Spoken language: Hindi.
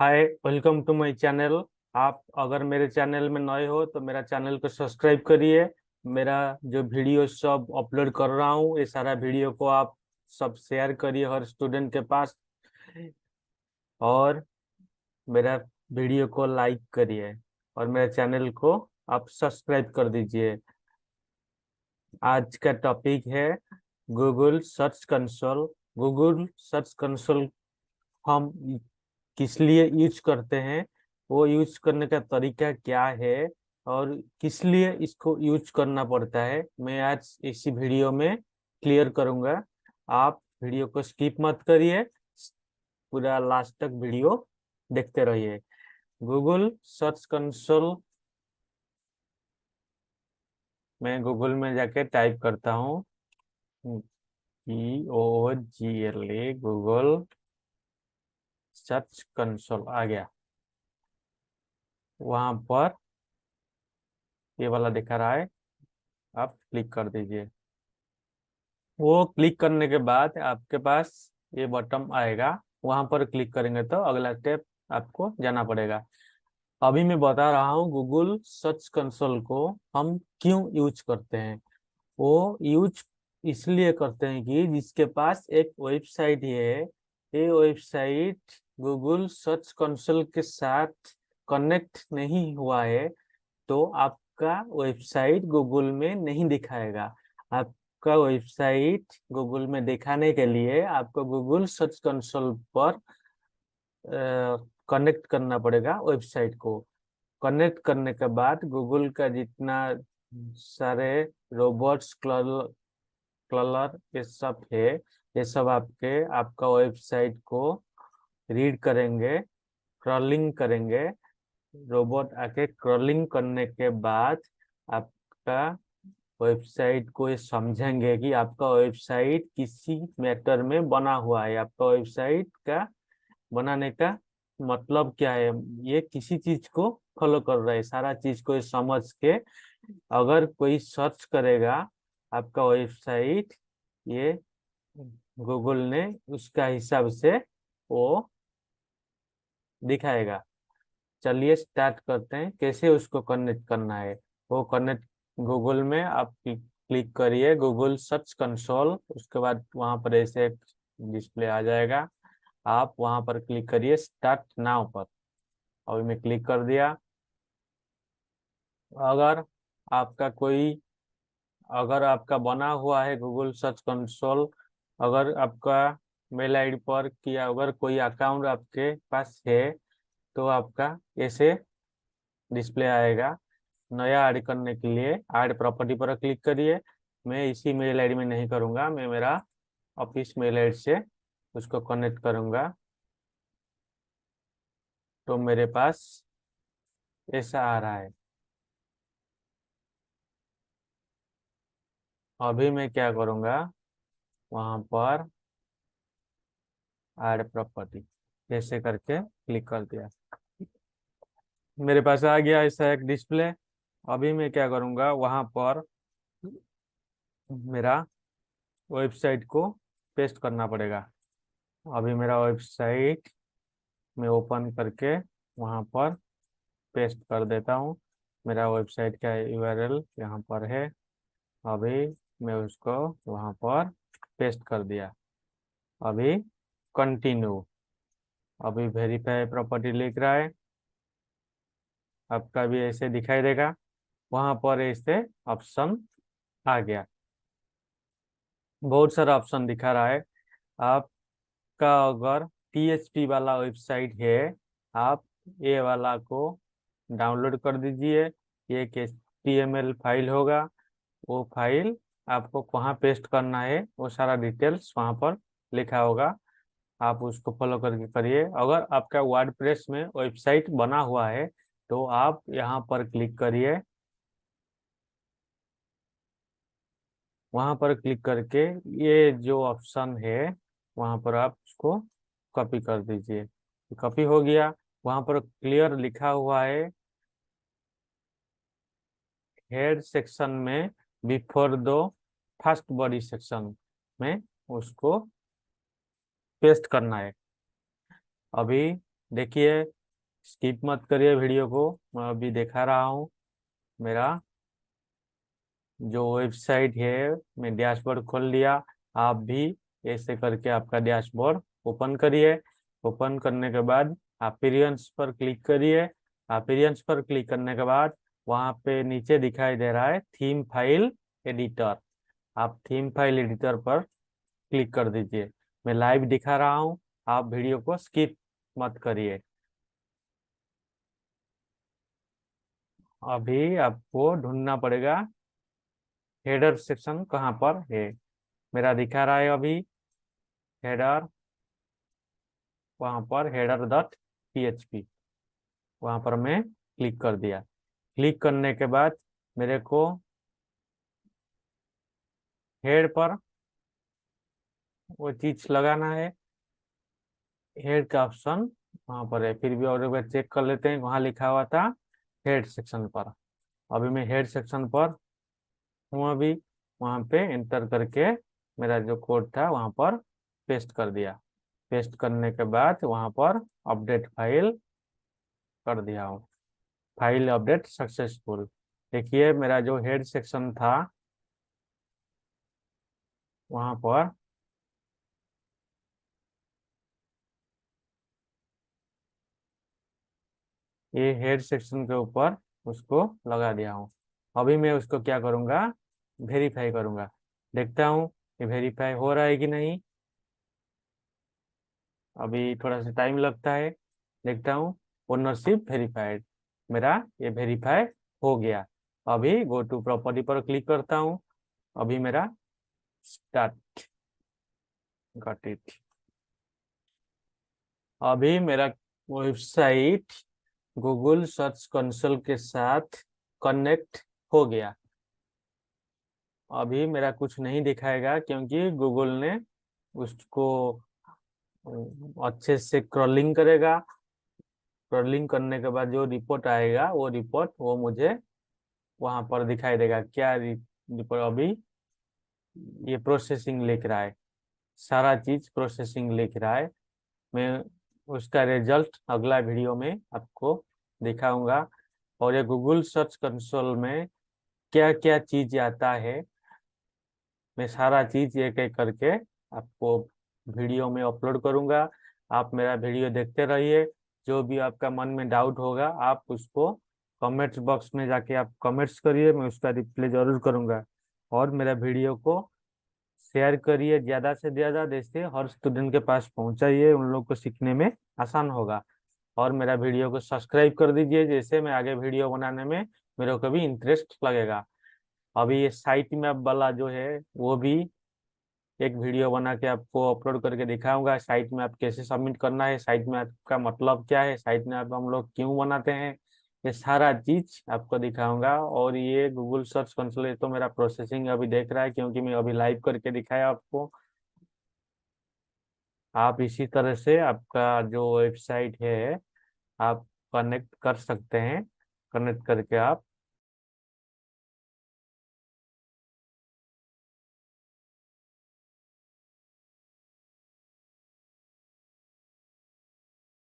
Hi, welcome to my channel. आप अगर मेरे चैनल में नए हो तो मेरा चैनल को सब्सक्राइब करिए। मेरा जो वीडियो सब अपलोड कर रहा हूँ, ये सारा वीडियो को आप सब शेयर करिए हर स्टूडेंट के पास। और मेरा वीडियो को लाइक करिए और मेरे चैनल को आप सब्सक्राइब कर दीजिए। आज का टॉपिक है Google search console. Google search console हम किस लिए यूज करते हैं, वो यूज करने का तरीका क्या है और किस लिए इसको यूज करना पड़ता है, मैं आज इसी वीडियो में क्लियर करूंगा। आप वीडियो को स्किप मत करिए, पूरा लास्ट तक वीडियो देखते रहिए। गूगल सर्च कंसोल मैं गूगल में जाके टाइप करता हूँ, GOOGLE, गूगल सर्च कंसोल आ गया। वहां पर ये वाला दिखा रहा है, आप क्लिक कर दीजिए। वो क्लिक करने के बाद आपके पास ये बटन आएगा, वहां पर क्लिक करेंगे तो अगला स्टेप आपको जाना पड़ेगा। अभी मैं बता रहा हूँ गूगल सर्च कंसोल को हम क्यों यूज करते हैं। वो यूज इसलिए करते हैं कि जिसके पास एक वेबसाइट है, ये वेबसाइट गूगल सर्च कंसोल के साथ कनेक्ट नहीं हुआ है तो आपका वेबसाइट गूगल में नहीं दिखाएगा। आपका वेबसाइट गूगल में दिखाने के लिए आपको गूगल सर्च कंसोल पर कनेक्ट करना पड़ेगा वेबसाइट को। कनेक्ट करने के बाद गूगल का जितना सारे रोबोट्स क्लर ये सब है, ये सब आपका वेबसाइट को रीड करेंगे, क्रॉलिंग करेंगे। रोबोट आके क्रॉलिंग करने के बाद आपका वेबसाइट को ये समझेंगे कि आपका वेबसाइट किसी मैटर में बना हुआ है। आपका वेबसाइट का बनाने का मतलब क्या है, ये किसी चीज को फॉलो कर रहा है, सारा चीज को ये समझ के अगर कोई सर्च करेगा आपका वेबसाइट, ये गूगल ने उसका हिसाब से वो दिखाएगा। चलिए स्टार्ट करते हैं कैसे उसको कनेक्ट करना है। वो कनेक्ट गूगल में आप क्लिक करिए गूगल सर्च कंसोल, उसके बाद वहां पर ऐसे डिस्प्ले आ जाएगा। आप वहां पर क्लिक करिए स्टार्ट नाउ पर। अभी मैं क्लिक कर दिया। अगर आपका कोई अगर आपका बना हुआ है गूगल सर्च कंसोल, अगर आपका मेल आईडी पर किया अगर कोई अकाउंट आपके पास है तो आपका ऐसे डिस्प्ले आएगा। नया ऐड करने के लिए ऐड प्रॉपर्टी पर क्लिक करिए। मैं इसी मेल आईडी में नहीं करूंगा, मैं मेरा ऑफिस मेल आईडी से उसको कनेक्ट करूंगा तो मेरे पास ऐसा आ रहा है। अभी मैं क्या करूंगा, वहां पर ऐड प्रॉपर्टी जैसे करके क्लिक कर दिया, मेरे पास आ गया ऐसा एक डिस्प्ले। अभी मैं क्या करूंगा, वहां पर मेरा वेबसाइट को पेस्ट करना पड़ेगा। अभी मेरा वेबसाइट मैं ओपन करके वहां पर पेस्ट कर देता हूँ। मेरा वेबसाइट का यूआरएल यहाँ पर है। अभी मैं उसको वहां पर पेस्ट कर दिया। अभी कंटिन्यू। अभी वेरीफाई प्रॉपर्टी लिख रहा है, आपका भी ऐसे दिखाई देगा। वहां पर ऐसे ऑप्शन आ गया, बहुत सारा ऑप्शन दिखा रहा है। आपका अगर PHP वाला वेबसाइट है, आप ये वाला को डाउनलोड कर दीजिए। ये एक HTML फाइल होगा, वो फाइल आपको कहाँ पेस्ट करना है वो सारा डिटेल्स वहाँ पर लिखा होगा, आप उसको फॉलो करके करिए। अगर आपका वर्डप्रेस में वेबसाइट बना हुआ है तो आप यहाँ पर क्लिक करिए। वहां पर क्लिक करके ये जो ऑप्शन है वहां पर आप उसको कॉपी कर दीजिए। कॉपी हो गया। वहां पर क्लियर लिखा हुआ है हेड सेक्शन में बिफोर दो फर्स्ट बॉडी सेक्शन में उसको पेस्ट करना है। अभी देखिए, स्किप मत करिए वीडियो को, मैं अभी दिखा रहा हूँ। मेरा जो वेबसाइट है, मैं डैशबोर्ड खोल लिया। आप भी ऐसे करके आपका डैशबोर्ड ओपन करिए। ओपन करने के बाद अपीयरेंस पर क्लिक करिए। अपीयरेंस पर क्लिक करने के बाद वहाँ पे नीचे दिखाई दे रहा है थीम फाइल एडिटर। आप थीम फाइल एडिटर पर क्लिक कर दीजिए। मैं लाइव दिखा रहा हूँ, आप वीडियो को स्किप मत करिए। अभी आपको ढूंढना पड़ेगा हेडर सेक्शन कहाँ पर है। मेरा दिखा रहा है अभी हेडर, वहाँ पर header.php, वहाँ पर मैं क्लिक कर दिया। क्लिक करने के बाद मेरे को हेड पर वो चीज लगाना है। हेड का ऑप्शन वहाँ पर है, फिर भी और एक बार चेक कर लेते हैं। वहाँ लिखा हुआ था हेड सेक्शन पर। अभी मैं हेड सेक्शन पर हूँ। अभी वहाँ पे एंटर करके मेरा जो कोड था वहाँ पर पेस्ट कर दिया। पेस्ट करने के बाद वहाँ पर अपडेट फाइल कर दिया हूँ। File update successful. देखिए, मेरा जो हेड सेक्शन था वहाँ पर ये हेड सेक्शन के ऊपर उसको लगा दिया हूँ। अभी मैं उसको क्या करूँगा, वेरीफाई करूँगा। देखता हूँ कि वेरीफाई हो रहा है कि नहीं। अभी थोड़ा सा टाइम लगता है। देखता हूँ, ओनरशिप वेरीफाइड, मेरा ये वेरीफाई हो गया। अभी गो टू प्रॉपर्टी पर क्लिक करता हूँ। अभी मेरा स्टार्ट, गॉट इट। अभी मेरा वेबसाइट गूगल सर्च कंसोल के साथ कनेक्ट हो गया। अभी मेरा कुछ नहीं दिखाएगा क्योंकि गूगल ने उसको अच्छे से क्रॉलिंग करेगा। क्रॉलिंग करने के बाद जो रिपोर्ट आएगा वो रिपोर्ट वो मुझे वहां पर दिखाई देगा। क्या रिपोर्ट? अभी ये प्रोसेसिंग लिख रहा है, सारा चीज प्रोसेसिंग लिख रहा है। मैं उसका रिजल्ट अगला वीडियो में आपको दिखाऊंगा। और ये गूगल सर्च कंसोल में क्या क्या चीज आता है, मैं सारा चीज एक एक करके आपको वीडियो में अपलोड करूंगा। आप मेरा वीडियो देखते रहिए। जो भी आपका मन में डाउट होगा आप उसको कमेंट्स बॉक्स में जाके आप कमेंट्स करिए, मैं उसका रिप्लाई जरूर करूंगा। और मेरा वीडियो को शेयर करिए ज़्यादा से ज़्यादा, जैसे हर स्टूडेंट के पास पहुंचाइए, उन लोग को सीखने में आसान होगा। और मेरा वीडियो को सब्सक्राइब कर दीजिए, जैसे मैं आगे वीडियो बनाने में मेरे को भी इंटरेस्ट लगेगा। अभी ये साइट मैप वाला जो है वो भी एक वीडियो बना के आपको अपलोड करके दिखाऊंगा। साइट मैप कैसे सबमिट करना है, साइट मैप का मतलब क्या है, साइट मैप हम लोग क्यों बनाते हैं, ये सारा चीज आपको दिखाऊंगा। और ये गूगल सर्च कंसोल तो मेरा प्रोसेसिंग अभी देख रहा है क्योंकि मैं अभी लाइव करके दिखाया आपको। आप इसी तरह से आपका जो वेबसाइट है आप कनेक्ट कर सकते हैं। कनेक्ट करके आप